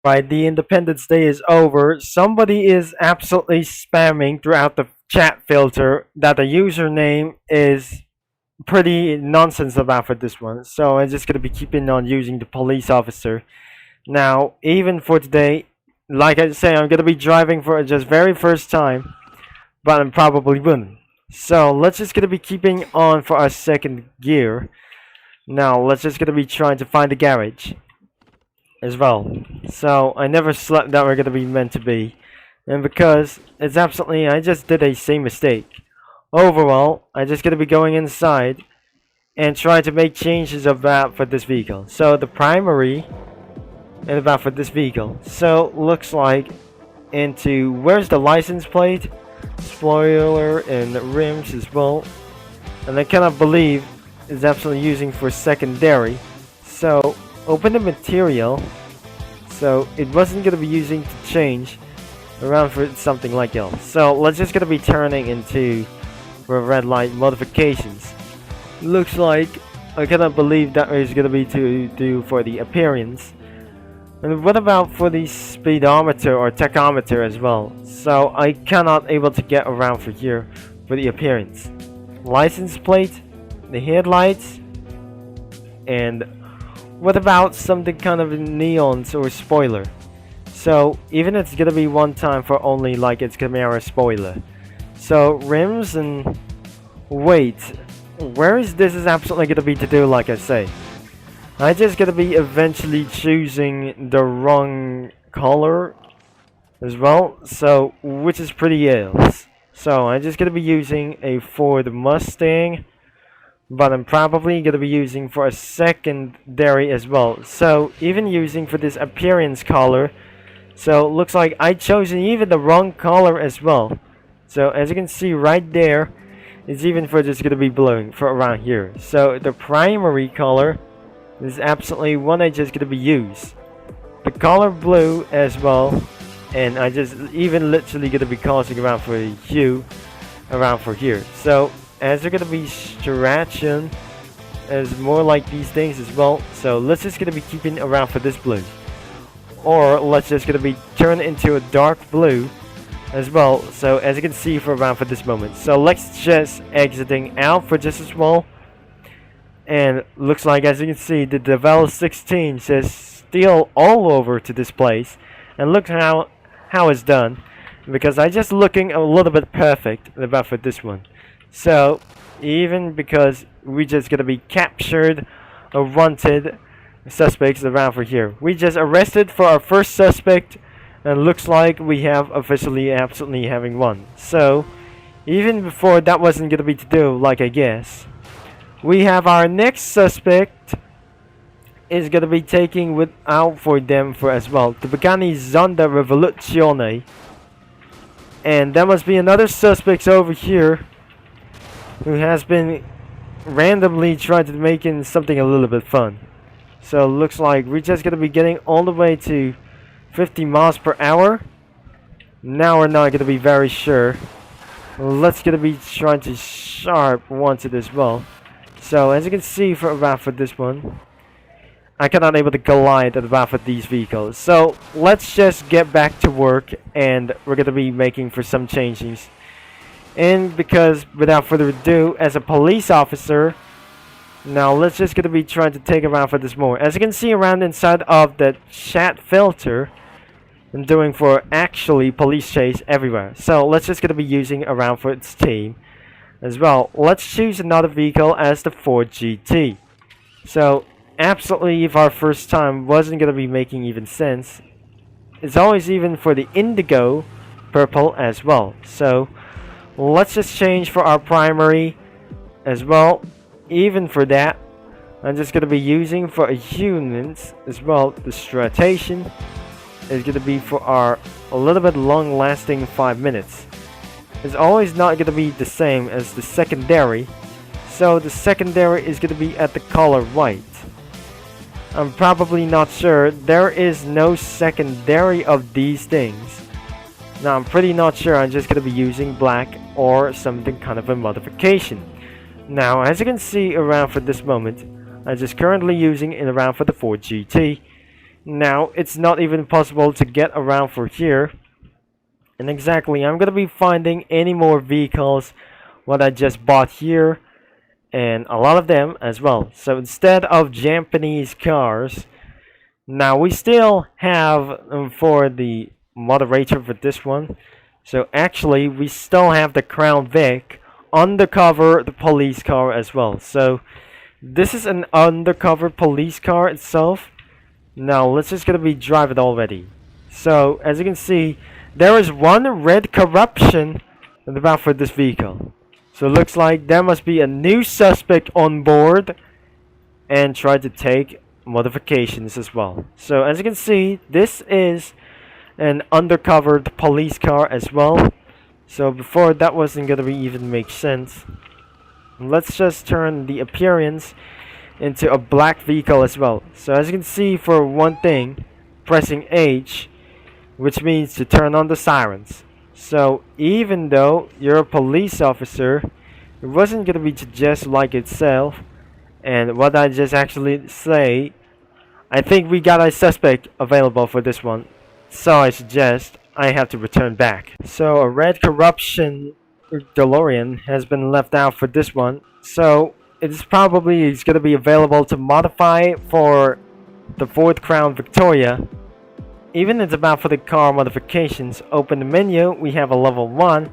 Right, the Independence Day is over. Somebody is absolutely spamming throughout the chat filter that the username is pretty nonsense about for this one. So I'm just gonna be keeping on using the police officer. Now, even for today, like I say, I'm gonna be driving for just very first time, but I'm probably wouldn't. So let's just gonna be keeping on for our second gear. Now let's just gonna be trying to find the garage as well. So I never slept that we're gonna be meant to be. And because it's absolutely I just did a same mistake. Overall, I just gonna be going inside and try to make changes about for this vehicle. So the primary and about for this vehicle. So looks like into where's the license plate, spoiler and rims as well. And I cannot believe it's absolutely using for secondary. So open the material. So it wasn't gonna be using to change around for something like else. So let's just gonna be turning into for red light modifications. Looks like I cannot believe that is gonna be to do for the appearance. And what about for the speedometer or tachometer as well? So I cannot able to get around for here for the appearance. License plate, the headlights, and what about something kind of neons or spoiler? So even it's gonna be one time for only like its camera spoiler. So rims and wait, where is this is absolutely gonna be to do like I say. I just gonna be eventually choosing the wrong color as well, so which is pretty else. So I'm just gonna be using a Ford Mustang, but I'm probably gonna be using for a secondary as well. So even using for this appearance color, so looks like I chosen even the wrong color as well. So as you can see right there, it's even for just gonna be blue for around here. So the primary color is absolutely one I just gonna be use. The color blue as well, and I just even literally gonna be causing around for a hue around for here. So as they're gonna be stretching as more like these things as well. So let's just gonna be keeping around for this blue, or let's just gonna be turn into a dark blue as well. So as you can see for around for this moment. So let's just exiting out for just a small. And looks like as you can see the Devel 16 says still all over to this place. And look how it's done. Because I just looking a little bit perfect about for this one. So even because we just gonna be captured or wanted suspects around for here. We just arrested for our first suspect, and looks like we have officially absolutely having one. So even before that wasn't gonna be to do like I guess. We have our next suspect is gonna be taking out for them for as well. The Pagani Zonda Revoluzione. And there must be another suspect over here who has been randomly trying to make something a little bit fun. So looks like we're just gonna be getting all the way to 50 miles per hour. Now we're not gonna be very sure. Let's gonna be trying to sharp once it as well. So as you can see for about for this one, I cannot able to glide at about for these vehicles. So let's just get back to work, and we're gonna be making for some changes. And because without further ado, as a police officer, now let's just gonna be trying to take around for this more. As you can see around inside of the chat filter, I'm doing for actually police chase everywhere. So let's just gonna be using around for its team as well. Let's choose another vehicle as the Ford GT. So absolutely, if our first time wasn't gonna be making even sense, it's always even for the indigo purple as well. So let's just change for our primary as well. Even for that, I'm just gonna be using for a units as well. The stratation is gonna be for our a little bit long lasting 5 minutes. It's always not going to be the same as the secondary, so the secondary is going to be at the color white. I'm probably not sure, there is no secondary of these things. Now I'm pretty not sure, I'm just going to be using black or something kind of a modification. Now as you can see around for this moment, I'm just currently using it around for the Ford GT. Now it's not even possible to get around for here. And exactly, I'm gonna be finding any more vehicles what I just bought here, and a lot of them as well. So instead of Japanese cars, now we still have for the moderator for this one. So actually, we still have the Crown Vic undercover the police car as well. So this is an undercover police car itself. Now let's just gonna be drive it already. So as you can see, there is one red corruption in the back for this vehicle. So it looks like there must be a new suspect on board and try to take modifications as well. So as you can see, this is an undercover police car as well. So before that wasn't gonna be even make sense. Let's just turn the appearance into a black vehicle as well. So as you can see, for one thing, pressing H, which means to turn on the sirens. So even though you're a police officer, it wasn't gonna be just like itself. And what I just actually say, I think we got a suspect available for this one. So I suggest I have to return back. So a red corruption DeLorean has been left out for this one. So it's probably going to be available to modify for the Ford Crown Victoria. Even it's about for the car modifications. Open the menu, we have a level 1,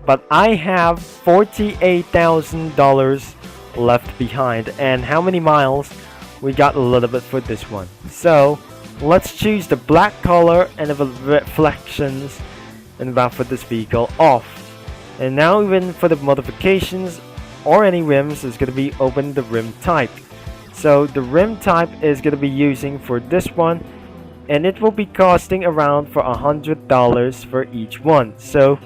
but I have $48,000 left behind. And how many miles? We got a little bit for this one. So let's choose the black color and the reflections and about for this vehicle off. And now even for the modifications or any rims is going to be open the rim type. So the rim type is going to be using for this one, and it will be costing around for $100 for each one. So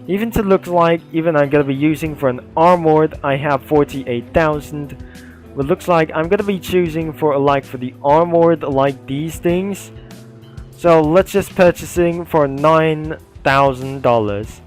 even to look like, even I'm going to be using for an armored, I have 48,000. It looks like I'm going to be choosing for like for the armored like these things. So let's just purchasing for $9,000.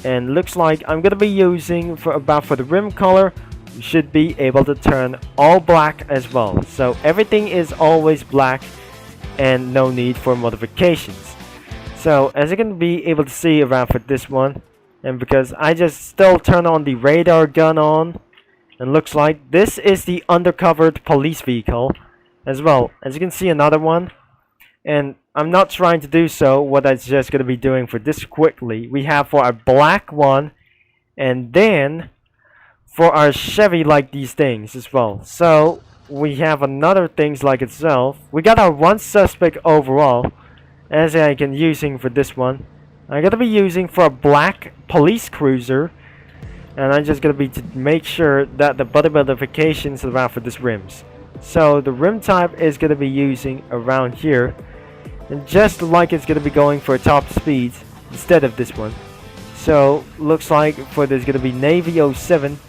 And looks like I'm going to be using for about for the rim color, you should be able to turn all black as well. So everything is always black and no need for modifications. So as you can be able to see around for this one, and because I just still turn on the radar gun on, and looks like this is the undercover police vehicle as well. As you can see, another one, and I'm not trying to do so. What I'm just going to be doing for this quickly, we have for our black one, and then for our Chevy like these things as well. So we have another things like itself. We got our one suspect overall, as I can using for this one. I'm going to be using for a black police cruiser, and I'm just going to be to make sure that the body modifications around for this rims. So the rim type is going to be using around here, and just like it's going to be going for top speeds instead of this one. So looks like for there's going to be Navy 07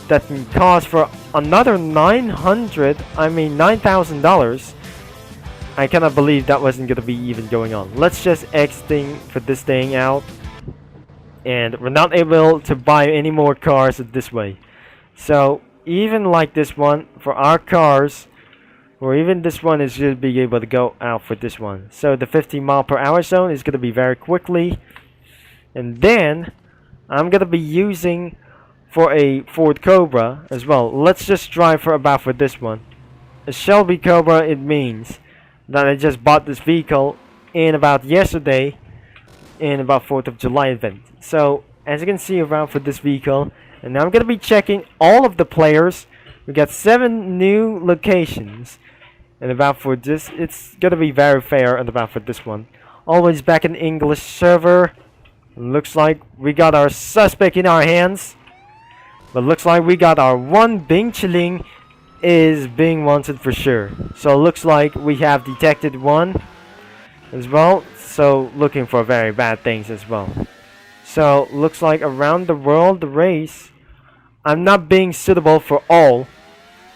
that can cost for another $9,000. I cannot believe that wasn't going to be even going on. Let's just exiting for this thing out. And we're not able to buy any more cars this way. So even like this one, for our cars, or even this one is should be able to go out for this one. So the 50-mile-per-hour zone is going to be very quickly. And then I'm going to be using for a Ford Cobra as well. Let's just drive for about for this one. A Shelby Cobra, it means that I just bought this vehicle in about yesterday in about 4th of July event. So as you can see around for this vehicle, and now I'm going to be checking all of the players. We got 7 new locations, and about for this it's going to be very fair. And about for this one, always back in English server. Looks like we got our suspect in our hands, but looks like we got our one Bing Chiling is being wanted for sure. So looks like we have detected one as well. So looking for very bad things as well. So looks like around the world the race, I'm not being suitable for all,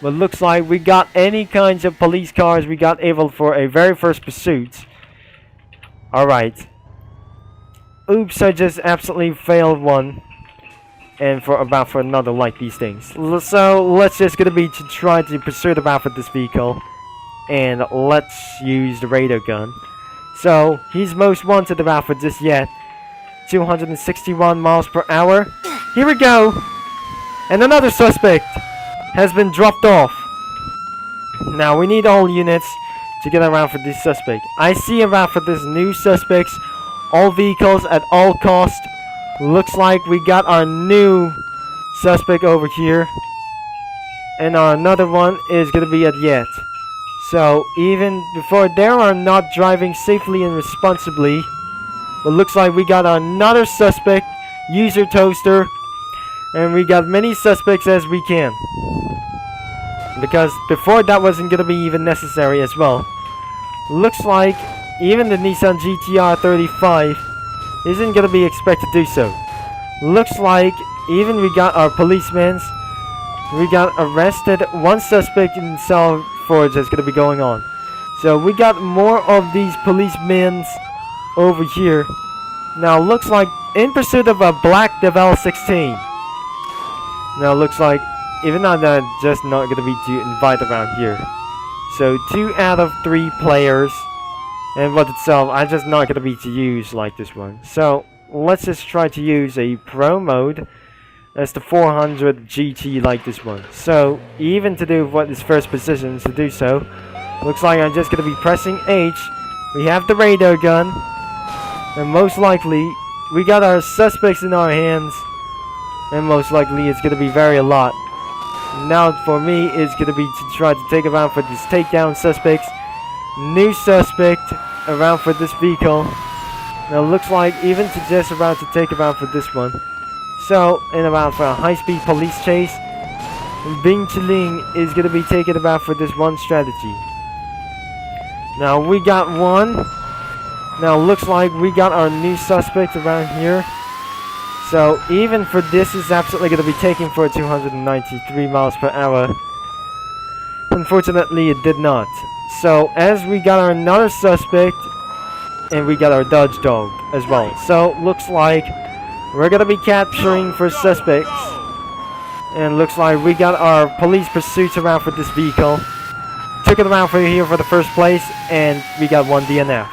but looks like we got any kinds of police cars we got able for a very first pursuit. Alright. Oops, I just absolutely failed one. And for about for another like these things. So let's just gonna be to try to pursue about for this vehicle. and let's use the radar gun. So he's most wanted about for this yet. 261 miles per hour. Here we go. And another suspect has been dropped off. Now we need all units to get around for this suspect. I see around for this new suspects. All vehicles at all cost. Looks like we got our new suspect over here. And our another one is going to be at yet. So even before they are not driving safely and responsibly. But looks like we got another suspect. User toaster. And we got many suspects as we can. Because before that wasn't going to be even necessary as well. Looks like even the Nissan GTR 35 isn't going to be expected to do so. Looks like even we got our policemen. We got arrested. One suspect in cell forge that's going to be going on. So we got more of these policemen over here. Now looks like in pursuit of a black Devel 16. Now looks like even though they're just not going to be to invite around here. So 2 out of 3 players. And what itself, I'm just not going to be to use like this one. So let's just try to use a pro mode as the 400 GT like this one. So even to do what is first position to do so, looks like I'm just going to be pressing H. We have the radar gun, and most likely we got our suspects in our hands, and most likely it's going to be very a lot. Now for me it's going to be to try to take around for these takedown suspects. New suspect around for this vehicle. Now looks like even to just about to take around for this one. So in about for a high-speed police chase, Bing Chiling is going to be taken about for this one strategy. Now we got one. Now looks like we got our new suspect around here. So even for this is absolutely going to be taken for 293 miles per hour. Unfortunately it did not. So as we got our another suspect, and we got our Dodge Dog as well. So looks like we're gonna be capturing for suspects, and looks like we got our police pursuits around for this vehicle. Took it around for here for the first place, and we got 1 DNF.